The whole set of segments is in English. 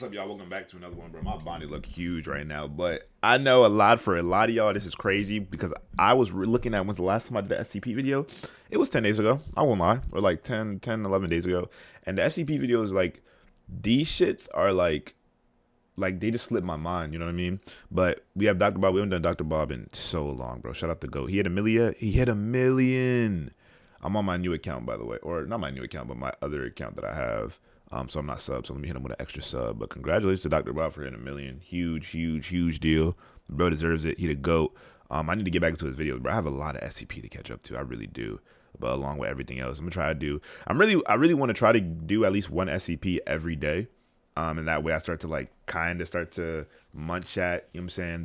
What's up, y'all? Welcome back to another one, bro. My body look huge right now, but I know for a lot of y'all, this is crazy because I was looking at when's the last time I did the SCP video. It was 10 days ago. I won't lie. Or like 11 days ago. And the SCP videos, like, these shits are like they just slipped my mind, you know what I mean? But we have Dr. Bob. We haven't done Dr. Bob in so long, bro. Shout out to GOAT. He hit 1 million. He hit 1 million. I'm on my new account, by the way. Or not my new account, but my other account that I have. So I'm not sub, so let me hit him with an extra sub. But congratulations to Dr. Bob for hitting 1 million. Huge deal. Bro deserves it. He the GOAT. I need to get back into his videos, bro. I have a lot of SCP to catch up to. I really do. But along with everything else, I'm gonna try to do. I really want to try to do at least one SCP every day. And that way I start to like kind of start to munch at, you know what I'm saying,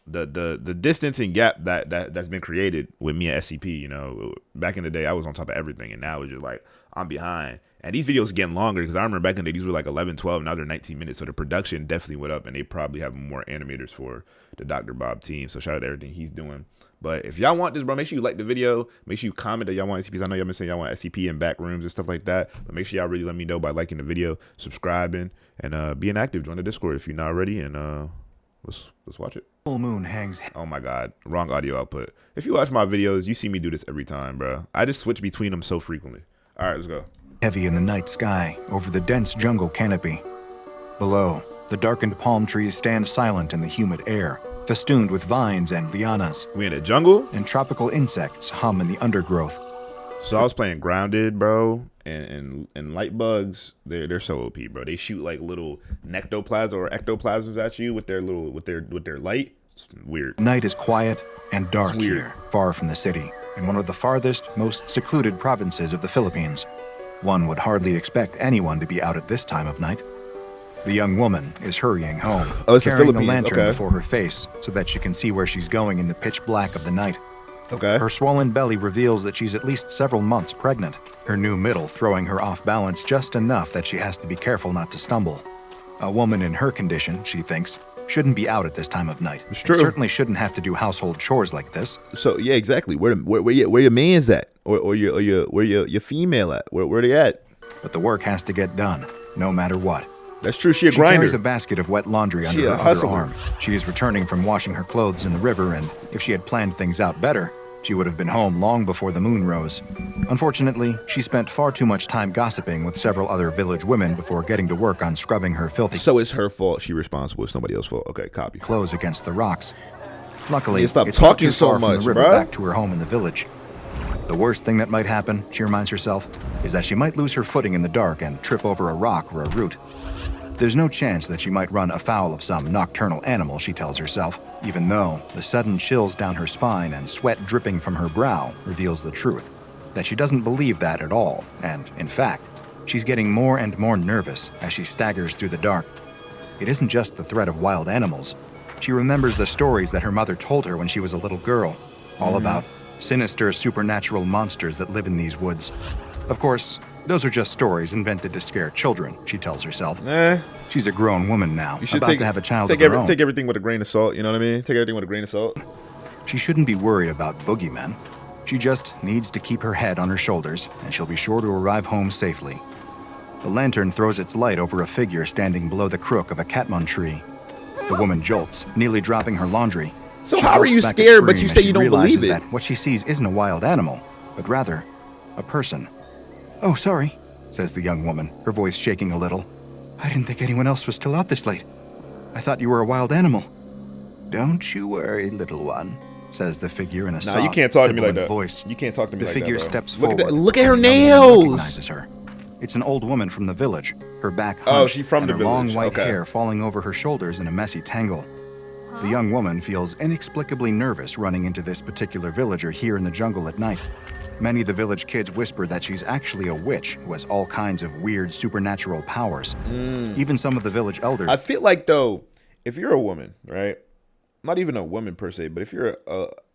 the distance and gap that's been created with me at SCP. You know, back in the day I was on top of everything, and now it's just like I'm behind. And these videos are getting longer because I remember back in the day these were like 11, 12, now they're 19 minutes. So the production definitely went up, and they probably have more animators for the Dr. Bob team. So shout out to everything he's doing. But if y'all want this, bro, make sure you like the video. Make sure you comment that y'all want SCPs. I know y'all been saying y'all want SCP in back rooms and stuff like that. But make sure y'all really let me know by liking the video, subscribing, and being active. Join the Discord if you're not already. And let's watch it. Full moon hangs. Oh my God, wrong audio output. If you watch my videos, you see me do this every time, bro. I just switch between them so frequently. All right, let's go. Heavy in the night sky over the dense jungle canopy. Below, the darkened palm trees stand silent in the humid air, festooned with vines and lianas. We in a jungle? And tropical insects hum in the undergrowth. So I was playing Grounded, bro, and light bugs. They're so OP, bro. They shoot like little nectoplasm or ectoplasms at you with their light. It's weird. Night is quiet and dark here, far from the city, in one of the farthest, most secluded provinces of the Philippines. One would hardly expect anyone to be out at this time of night. The young woman is hurrying home, carrying a lantern before her face so that she can see where she's going in the pitch black of the night. Okay. Her swollen belly reveals that she's at least several months pregnant, her new middle throwing her off balance just enough that she has to be careful not to stumble. A woman in her condition, she thinks, shouldn't be out at this time of night. It's true. Certainly shouldn't have to do household chores like this. So yeah, exactly. Where your man's at, or your female at? Where they at? But the work has to get done, no matter what. That's true. She grinder. She carries a basket of wet laundry under her other arm. She is returning from washing her clothes in the river, and if she had planned things out better, she would have been home long before the moon rose. Unfortunately, she spent far too much time gossiping with several other village women before getting to work on scrubbing her filthy. So it's her fault. She's responsible. It's nobody else's fault. Okay, copy. Clothes against the rocks. Luckily, stop it's talking not too far so much, from the river bro. back to her home in the village. The worst thing that might happen, she reminds herself, is that she might lose her footing in the dark and trip over a rock or a root. There's no chance that she might run afoul of some nocturnal animal, she tells herself, even though the sudden chills down her spine and sweat dripping from her brow reveals the truth, that she doesn't believe that at all, and, in fact, she's getting more and more nervous as she staggers through the dark. It isn't just the threat of wild animals. She remembers the stories that her mother told her when she was a little girl, all about sinister supernatural monsters that live in these woods. Of course, those are just stories invented to scare children, she tells herself. She's a grown woman now, about to have a child of her own. Take everything with a grain of salt, you know what I mean? Take everything with a grain of salt. She shouldn't be worried about boogeymen. She just needs to keep her head on her shoulders, and she'll be sure to arrive home safely. The lantern throws its light over a figure standing below the crook of a catmon tree. The woman jolts, nearly dropping her laundry. So how are you scared, but you say you don't believe it? That what she sees isn't a wild animal, but rather a person. "Oh, sorry," says the young woman, her voice shaking a little. "I didn't think anyone else was still out this late. I thought you were a wild animal." "Don't you worry, little one," says the figure in a soft, you can't talk to me like that. Voice. You can't talk to me like that, The figure bro. steps forward. Look at her and the young nails. woman recognizes her. It's an old woman from the village, her back hunched, she's from and the her long village. white Okay. hair falling over her shoulders in a messy tangle. The young woman feels inexplicably nervous running into this particular villager here in the jungle at night. Many of the village kids whisper that she's actually a witch who has all kinds of weird supernatural powers. Even some of the village elders. I feel like, though, if you're a woman, right? Not even a woman per se, but if you're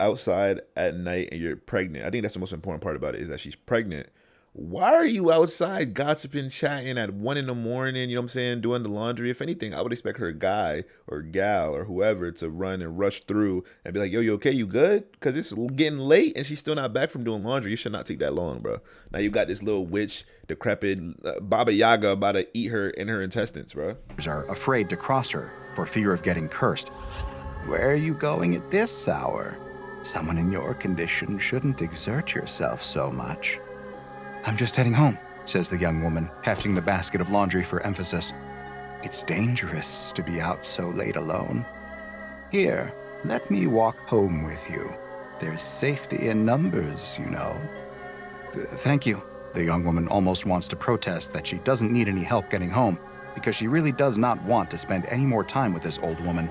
outside at night and you're pregnant, I think that's the most important part about it is that she's pregnant. why are you outside gossiping, chatting at 1 in the morning, you know what I'm saying, doing the laundry? If anything, I would expect her guy or gal or whoever to run and rush through and be like, yo, you okay? You good? Because it's getting late and she's still not back from doing laundry. You should not take that long, bro. Now you got this little witch, decrepit Baba Yaga about to eat her in her intestines, bro. Are afraid to cross her for fear of getting cursed. Where are you going at this hour? Someone in your condition shouldn't exert yourself so much. I'm just heading home, says the young woman, hefting the basket of laundry for emphasis. It's dangerous to be out so late alone. Here, let me walk home with you. There's safety in numbers, you know. Thank you. The young woman almost wants to protest that she doesn't need any help getting home because she really does not want to spend any more time with this old woman.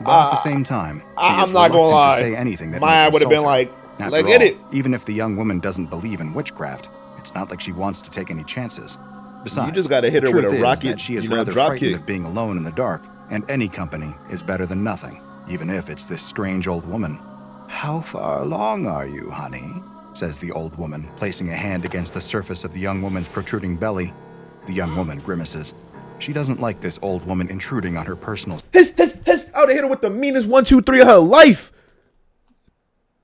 But at the same time, I'm not gonna lie. To say anything that Mine would have been like, get it. Even if the young woman doesn't believe in witchcraft, it's not like she wants to take any chances. Besides, you just gotta hit her with a rocket. She is rather frightened of being alone in the dark, and any company is better than nothing, even if it's this strange old woman. How far along are you, honey? Says the old woman, placing a hand against the surface of the young woman's protruding belly. The young woman grimaces. She doesn't like this old woman intruding on her personal. I would have hit her with the meanest 1, 2, 3 of her life.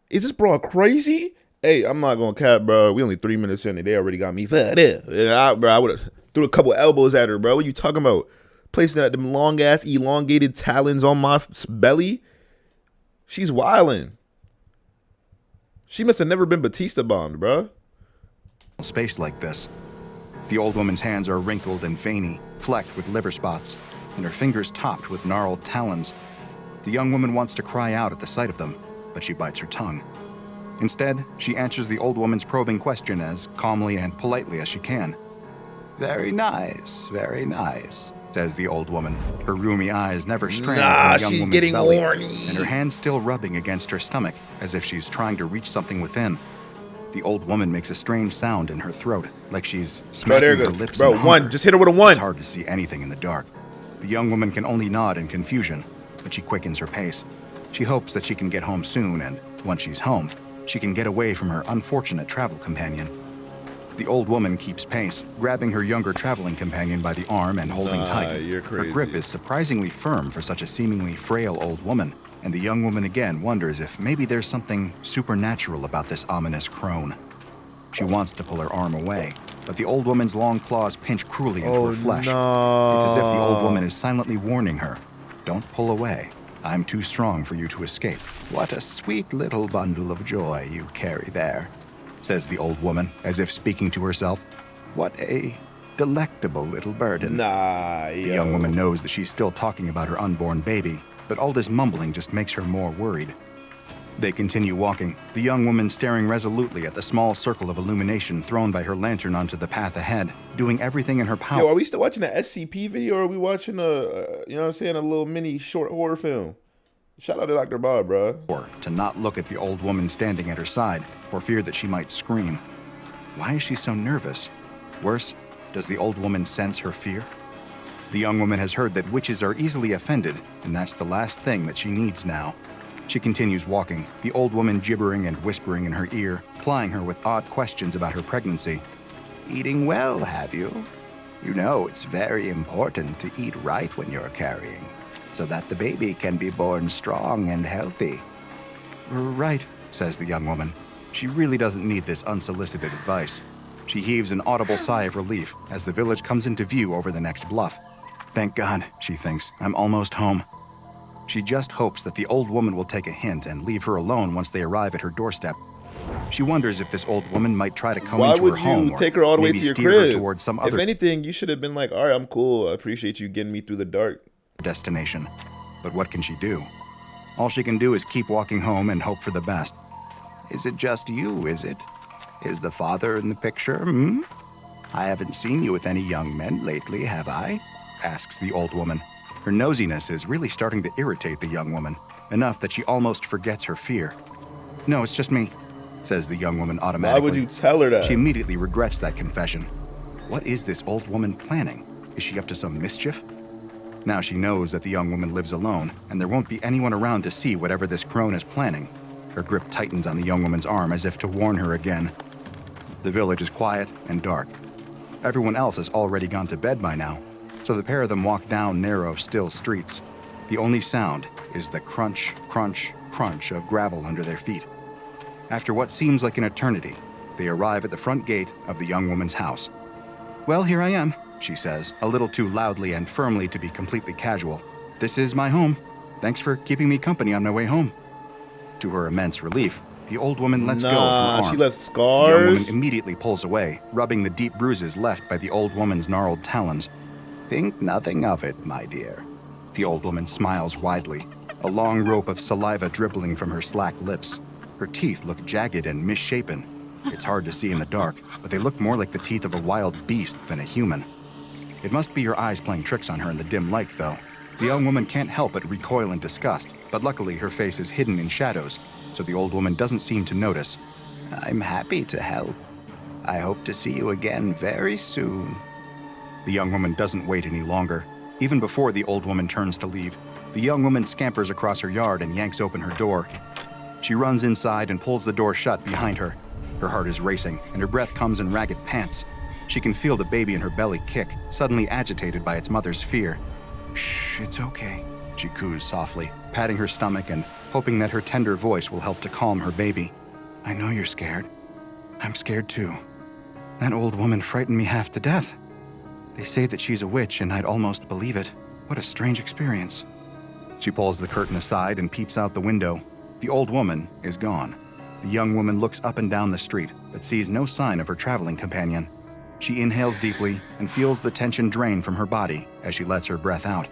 Is this bro crazy? Hey, I'm not gonna cap, bro. We only 3 minutes in and they already got me fed up. Yeah, bro, I would have threw a couple elbows at her, bro. What you talking about? Placing that them long ass elongated talons on my belly. She's wildin'. She must have never been Batista bombed, bro. Space like this. The old woman's hands are wrinkled and veiny, flecked with liver spots, and her fingers topped with gnarled talons. The young woman wants to cry out at the sight of them, but she bites her tongue. Instead, she answers the old woman's probing question as calmly and politely as she can. Very nice, says the old woman, her roomy eyes never straying from the young woman's getting belly, horny. and her hands still rubbing against her stomach as if she's trying to reach something within. The old woman makes a strange sound in her throat, like she's smacking her lips. Bro, one. Just hit her with a 1. It's hard to see anything in the dark. The young woman can only nod in confusion, but she quickens her pace. She hopes that she can get home soon, and once she's home, she can get away from her unfortunate travel companion. The old woman keeps pace, grabbing her younger traveling companion by the arm and holding tight. You're crazy. Her grip is surprisingly firm for such a seemingly frail old woman, and the young woman again wonders if maybe there's something supernatural about this ominous crone. She wants to pull her arm away, but the old woman's long claws pinch cruelly into her flesh. No. It's as if the old woman is silently warning her, "Don't pull away. I'm too strong for you to escape." What a sweet little bundle of joy you carry there, says the old woman, as if speaking to herself. What a delectable little burden. The young woman knows that she's still talking about her unborn baby, but all this mumbling just makes her more worried. They continue walking, the young woman staring resolutely at the small circle of illumination thrown by her lantern onto the path ahead, doing everything in her power. Yo, are we still watching the SCP video, or are we watching a little mini short horror film? Shout out to Dr. Bob, bro. Or to not look at the old woman standing at her side, for fear that she might scream. Why is she so nervous? Worse, does the old woman sense her fear? The young woman has heard that witches are easily offended, and that's the last thing that she needs now. She continues walking, the old woman gibbering and whispering in her ear, plying her with odd questions about her pregnancy. Eating well, have you? You know it's very important to eat right when you're carrying, so that the baby can be born strong and healthy. Right, says the young woman. She really doesn't need this unsolicited advice. She heaves an audible sigh of relief as the village comes into view over the next bluff. Thank God, she thinks, I'm almost home. She just hopes that the old woman will take a hint and leave her alone once they arrive at her doorstep. She wonders if this old woman might try to come into her home. Why would you take her all the way to your crib? Towards some other if anything, you should have been like, all right, I'm cool. I appreciate you getting me through the dark. Destination. But what can she do? All she can do is keep walking home and hope for the best. Is it just you, is it? Is the father in the picture, I haven't seen you with any young men lately, have I? Asks the old woman. Her nosiness is really starting to irritate the young woman, enough that she almost forgets her fear. No, it's just me, says the young woman automatically. Why would you tell her that? She immediately regrets that confession. What is this old woman planning? Is she up to some mischief? Now she knows that the young woman lives alone, and there won't be anyone around to see whatever this crone is planning. Her grip tightens on the young woman's arm as if to warn her again. The village is quiet and dark. Everyone else has already gone to bed by now, so the pair of them walk down narrow, still streets. The only sound is the crunch, crunch, crunch of gravel under their feet. After what seems like an eternity, they arrive at the front gate of the young woman's house. "Well, here I am," she says, a little too loudly and firmly to be completely casual. "This is my home. Thanks for keeping me company on my way home." To her immense relief, the old woman lets go of her arm. She left The scars. young woman immediately pulls away, rubbing the deep bruises left by the old woman's gnarled talons. "Think nothing of it, my dear." The old woman smiles widely, a long rope of saliva dribbling from her slack lips. Her teeth look jagged and misshapen. It's hard to see in the dark, but they look more like the teeth of a wild beast than a human. It must be her eyes playing tricks on her in the dim light, though. The young woman can't help but recoil in disgust, but luckily her face is hidden in shadows, so the old woman doesn't seem to notice. "I'm happy to help. I hope to see you again very soon." The young woman doesn't wait any longer. Even before the old woman turns to leave, the young woman scampers across her yard and yanks open her door. She runs inside and pulls the door shut behind her. Her heart is racing, and her breath comes in ragged pants. She can feel the baby in her belly kick, suddenly agitated by its mother's fear. "Shh, it's okay," she coos softly, patting her stomach and hoping that her tender voice will help to calm her baby. "I know you're scared. I'm scared too. That old woman frightened me half to death. They say that she's a witch, and I'd almost believe it. What a strange experience." She pulls the curtain aside and peeps out the window. The old woman is gone. The young woman looks up and down the street, but sees no sign of her traveling companion. She inhales deeply and feels the tension drain from her body as she lets her breath out.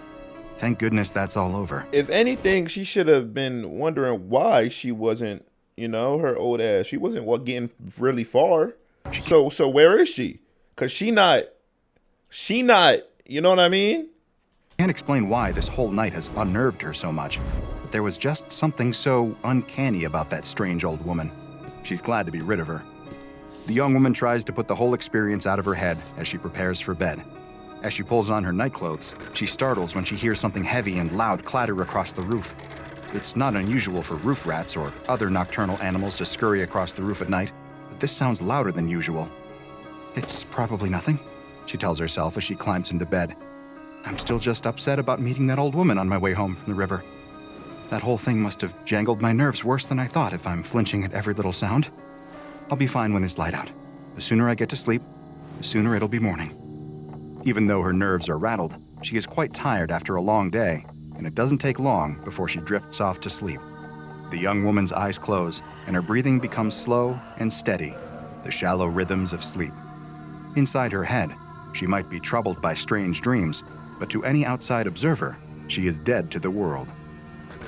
Thank goodness that's all over. If anything, she should have been wondering why she wasn't, her old ass. She wasn't getting really far. So where is she? Cause she not, you know what I mean? Can't explain why this whole night has unnerved her so much, but there was just something so uncanny about that strange old woman. She's glad to be rid of her. The young woman tries to put the whole experience out of her head as she prepares for bed. As she pulls on her nightclothes, she startles when she hears something heavy and loud clatter across the roof. It's not unusual for roof rats or other nocturnal animals to scurry across the roof at night, but this sounds louder than usual. "It's probably nothing," she tells herself as she climbs into bed. "I'm still just upset about meeting that old woman on my way home from the river. That whole thing must have jangled my nerves worse than I thought if I'm flinching at every little sound. I'll be fine when it's light out. The sooner I get to sleep, the sooner it'll be morning." Even though her nerves are rattled, she is quite tired after a long day, and it doesn't take long before she drifts off to sleep. The young woman's eyes close, and her breathing becomes slow and steady, the shallow rhythms of sleep. Inside her head, she might be troubled by strange dreams, but to any outside observer, she is dead to the world.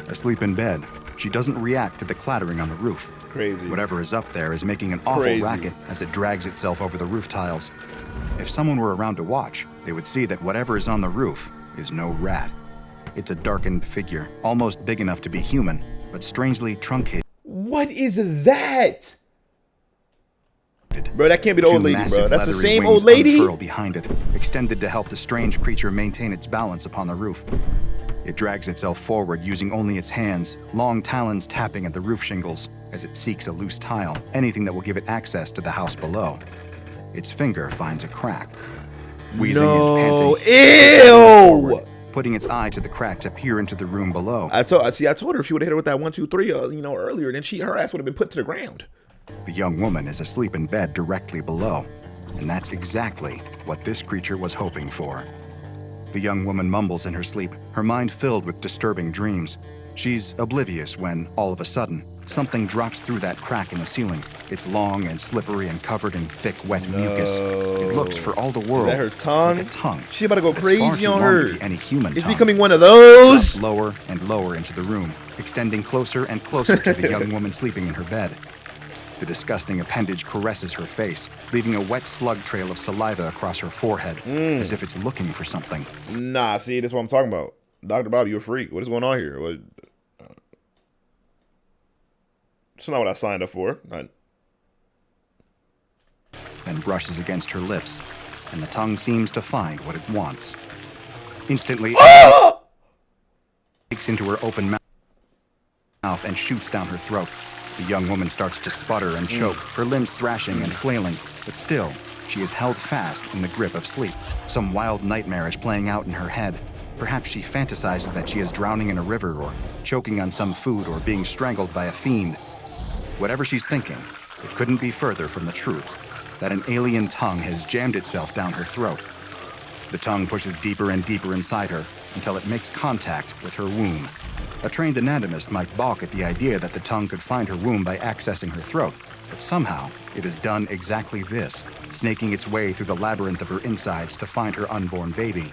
Asleep in bed, she doesn't react to the clattering on the roof. Crazy. Whatever is up there is making an awful racket as it drags itself over the roof tiles. If someone were around to watch, they would see that whatever is on the roof is no rat. It's a darkened figure, almost big enough to be human, but strangely truncated. What is that? Bro, that can't be the old lady, bro. That's the same old lady? Unfurl behind it, extended to help the strange creature maintain its balance upon the roof. It drags itself forward using only its hands, long talons tapping at the roof shingles as it seeks a loose tile, anything that will give it access to the house below. Its finger finds a crack. Wheezing and panting, forward, putting its eye to the crack to peer into the room below. I told her if she would have hit her with that 1, 2, 3, earlier, then her ass would have been put to the ground. The young woman is asleep in bed directly below, and that's exactly what this creature was hoping for. The young woman mumbles in her sleep, her mind filled with disturbing dreams. She's oblivious when, all of a sudden, something drops through that crack in the ceiling. It's long and slippery and covered in thick, wet mucus. It looks for all the world like a tongue. She about to go crazy on her. Any human it's tongue. Becoming one of those. Lower and lower into the room, extending closer and closer to the young woman sleeping in her bed. The disgusting appendage caresses her face, leaving a wet slug trail of saliva across her forehead, as if it's looking for something. Nah, see, that's what I'm talking about. Dr. Bob, you're a freak. What is going on here? It's not what I signed up for. And brushes against her lips, and the tongue seems to find what it wants. Instantly, takes into her open mouth and shoots down her throat. The young woman starts to sputter and choke, her limbs thrashing and flailing, but still, she is held fast in the grip of sleep. Some wild nightmare is playing out in her head. Perhaps she fantasizes that she is drowning in a river or choking on some food or being strangled by a fiend. Whatever she's thinking, it couldn't be further from the truth, that an alien tongue has jammed itself down her throat. The tongue pushes deeper and deeper inside her until it makes contact with her womb. A trained anatomist might balk at the idea that the tongue could find her womb by accessing her throat, but somehow it has done exactly this, snaking its way through the labyrinth of her insides to find her unborn baby.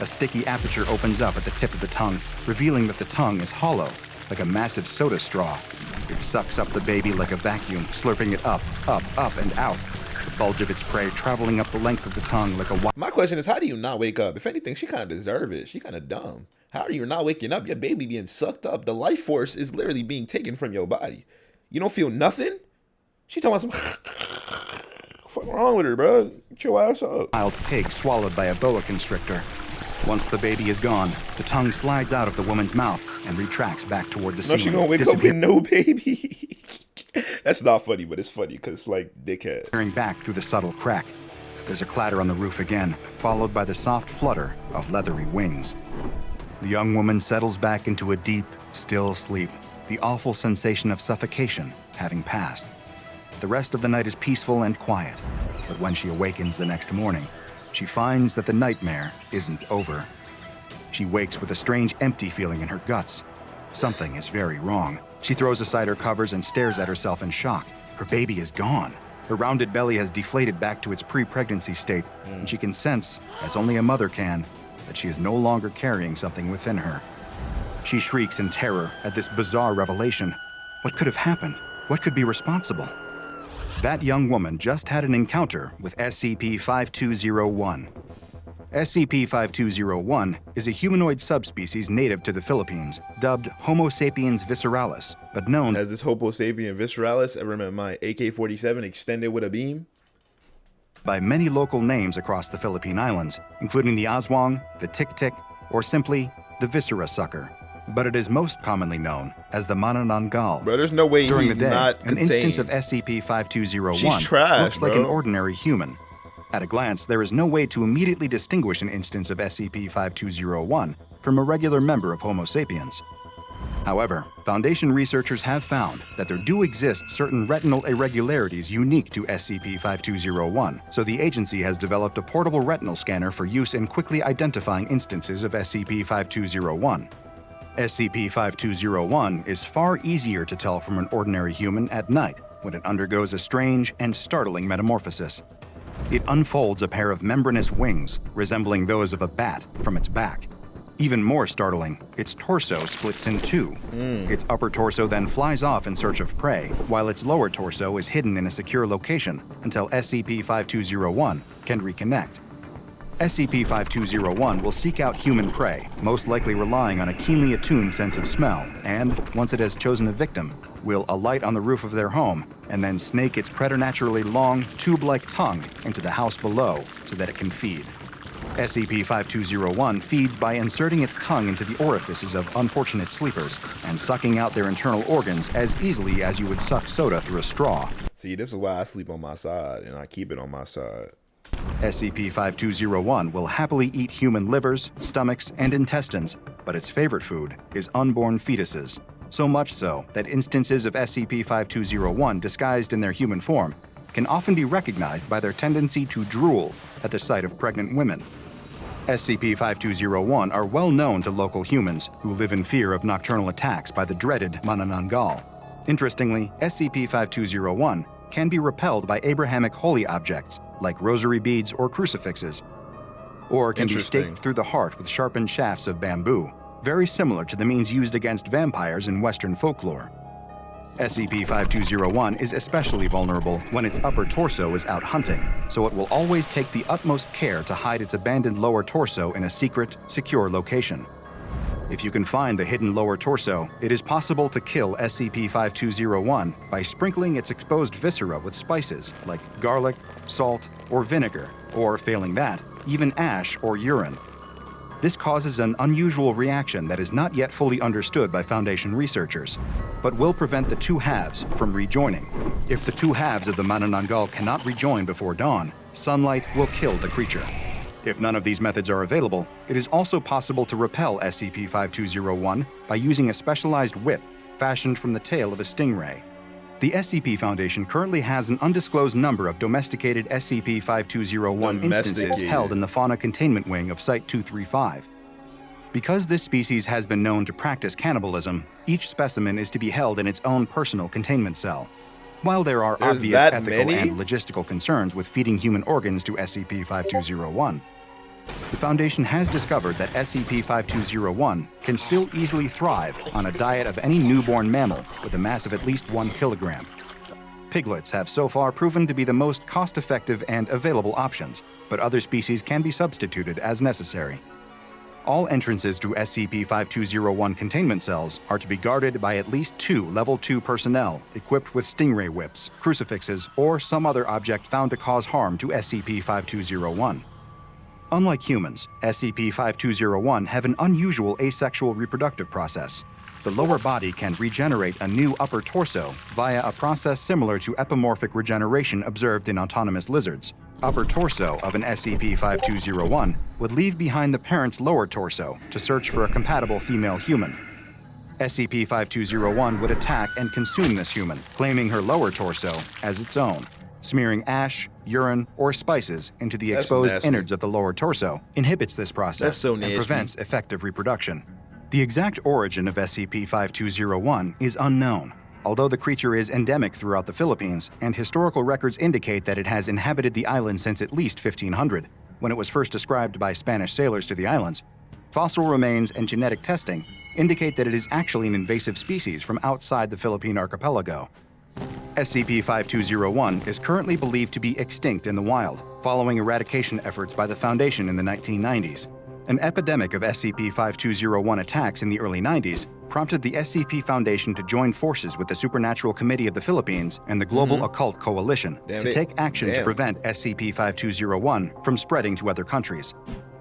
A sticky aperture opens up at the tip of the tongue, revealing that the tongue is hollow, like a massive soda straw. It sucks up the baby like a vacuum, slurping it up, and out. The bulge of its prey traveling up the length of the tongue like a... My question is, how do you not wake up? If anything, she kind of deserve it. She kind of dumb. How are you not waking up? Your baby being sucked up. The life force is literally being taken from your body. You don't feel nothing? She talking about some... What's wrong with her, bro? Get your ass up. Wild pig swallowed by a boa constrictor. Once the baby is gone, the tongue slides out of the woman's mouth and retracts back toward the ceiling. Now she gonna wake up with no baby. That's not funny, but it's funny because it's like dickhead. Peering back through the subtle crack. There's a clatter on the roof again, followed by the soft flutter of leathery wings. The young woman settles back into a deep, still sleep, the awful sensation of suffocation having passed. The rest of the night is peaceful and quiet, but when she awakens the next morning, she finds that the nightmare isn't over. She wakes with a strange empty feeling in her guts. Something is very wrong. She throws aside her covers and stares at herself in shock. Her baby is gone. Her rounded belly has deflated back to its pre-pregnancy state, and she can sense, as only a mother can, that she is no longer carrying something within her. She shrieks in terror at this bizarre revelation. What could have happened? What could be responsible? That young woman just had an encounter with SCP-5201. SCP-5201 is a humanoid subspecies native to the Philippines, dubbed Homo sapiens visceralis, but known... Has this Homo sapien visceralis ever met my AK-47 extended with a beam? ...by many local names across the Philippine Islands, including the Aswang, the Tik-Tik, or simply the Viscera Sucker. But it is most commonly known as the Manananggal. Bro, there's no way During he's the day, not an contained. instance of SCP-5201 She's trash, looks like bro. an ordinary human. At a glance, there is no way to immediately distinguish an instance of SCP-5201 from a regular member of Homo sapiens. However, Foundation researchers have found that there do exist certain retinal irregularities unique to SCP-5201, so the agency has developed a portable retinal scanner for use in quickly identifying instances of SCP-5201. SCP-5201 is far easier to tell from an ordinary human at night when it undergoes a strange and startling metamorphosis. It unfolds a pair of membranous wings resembling those of a bat from its back. Even more startling, its torso splits in two. Its upper torso then flies off in search of prey, while its lower torso is hidden in a secure location until SCP-5201 can reconnect. SCP-5201 will seek out human prey, most likely relying on a keenly attuned sense of smell, and, once it has chosen a victim, will alight on the roof of their home and then snake its preternaturally long, tube-like tongue into the house below so that it can feed. SCP-5201 feeds by inserting its tongue into the orifices of unfortunate sleepers and sucking out their internal organs as easily as you would suck soda through a straw. See, this is why I sleep on my side, and I keep it on my side. SCP-5201 will happily eat human livers, stomachs, and intestines, but its favorite food is unborn fetuses. So much so that instances of SCP-5201 disguised in their human form can often be recognized by their tendency to drool at the sight of pregnant women. SCP-5201 are well known to local humans who live in fear of nocturnal attacks by the dreaded Manananggal. Interestingly, SCP-5201 can be repelled by Abrahamic holy objects like rosary beads or crucifixes, or can be staked through the heart with sharpened shafts of bamboo, very similar to the means used against vampires in Western folklore. SCP-5201 is especially vulnerable when its upper torso is out hunting, so it will always take the utmost care to hide its abandoned lower torso in a secret, secure location. If you can find the hidden lower torso, it is possible to kill SCP-5201 by sprinkling its exposed viscera with spices like garlic, salt, or vinegar, or failing that, even ash or urine. This causes an unusual reaction that is not yet fully understood by Foundation researchers, but will prevent the two halves from rejoining. If the two halves of the Manananggal cannot rejoin before dawn, sunlight will kill the creature. If none of these methods are available, it is also possible to repel SCP-5201 by using a specialized whip fashioned from the tail of a stingray. The SCP Foundation currently has an undisclosed number of domesticated SCP-5201 instances held in the Fauna Containment Wing of Site-235. Because this species has been known to practice cannibalism, each specimen is to be held in its own personal containment cell. While there are obvious ethical and logistical concerns with feeding human organs to SCP-5201, the Foundation has discovered that SCP-5201 can still easily thrive on a diet of any newborn mammal with a mass of at least 1 kilogram. Piglets have so far proven to be the most cost-effective and available options, but other species can be substituted as necessary. All entrances to SCP-5201 containment cells are to be guarded by at least 2 Level 2 personnel equipped with stingray whips, crucifixes, or some other object found to cause harm to SCP-5201. Unlike humans, SCP-5201 have an unusual asexual reproductive process. The lower body can regenerate a new upper torso via a process similar to epimorphic regeneration observed in autonomous lizards. Upper torso of an SCP-5201 would leave behind the parent's lower torso to search for a compatible female human. SCP-5201 would attack and consume this human, claiming her lower torso as its own. Smearing ash, urine, or spices into the exposed innards of the lower torso inhibits this process and prevents effective reproduction. The exact origin of SCP-5201 is unknown, although the creature is endemic throughout the Philippines, and historical records indicate that it has inhabited the island since at least 1500, when it was first described by Spanish sailors to the islands. Fossil remains and genetic testing indicate that it is actually an invasive species from outside the Philippine archipelago. SCP-5201 is currently believed to be extinct in the wild, following eradication efforts by the Foundation in the 1990s. An epidemic of SCP-5201 attacks in the early 90s prompted the SCP Foundation to join forces with the Supernatural Committee of the Philippines and the Global Occult Coalition to take action to prevent SCP-5201 from spreading to other countries.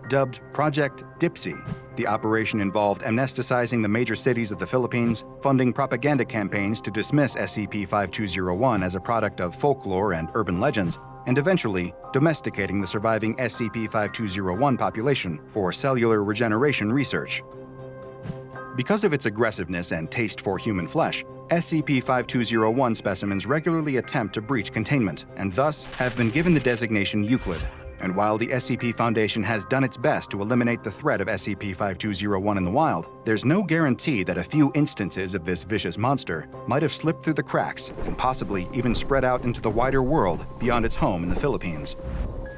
Dubbed Project Dipsy, the operation involved amnesticizing the major cities of the Philippines, funding propaganda campaigns to dismiss SCP-5201 as a product of folklore and urban legends, and eventually domesticating the surviving SCP-5201 population for cellular regeneration research. Because of its aggressiveness and taste for human flesh, SCP-5201 specimens regularly attempt to breach containment, and thus have been given the designation Euclid. And while the SCP Foundation has done its best to eliminate the threat of SCP-5201 in the wild, there's no guarantee that a few instances of this vicious monster might have slipped through the cracks and possibly even spread out into the wider world beyond its home in the Philippines.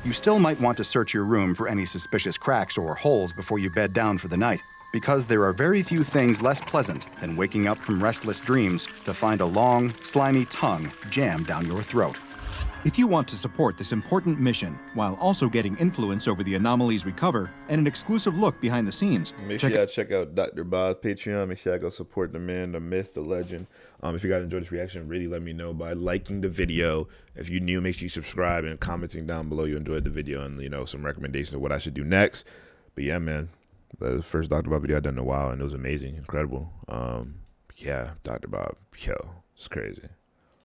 You still might want to search your room for any suspicious cracks or holes before you bed down for the night, because there are very few things less pleasant than waking up from restless dreams to find a long, slimy tongue jammed down your throat. If you want to support this important mission while also getting influence over the anomalies we cover and an exclusive look behind the scenes, make sure y'all check out Dr. Bob's Patreon. Make sure y'all go support the man, the myth, the legend. If you guys enjoyed this reaction, really let me know by liking the video. If you're new, make sure you subscribe and commenting down below you enjoyed the video and, you know, some recommendations of what I should do next. But yeah, man, the first Dr. Bob video I've done in a while, and it was amazing, incredible. Yeah, Dr. Bob, yo, it's crazy.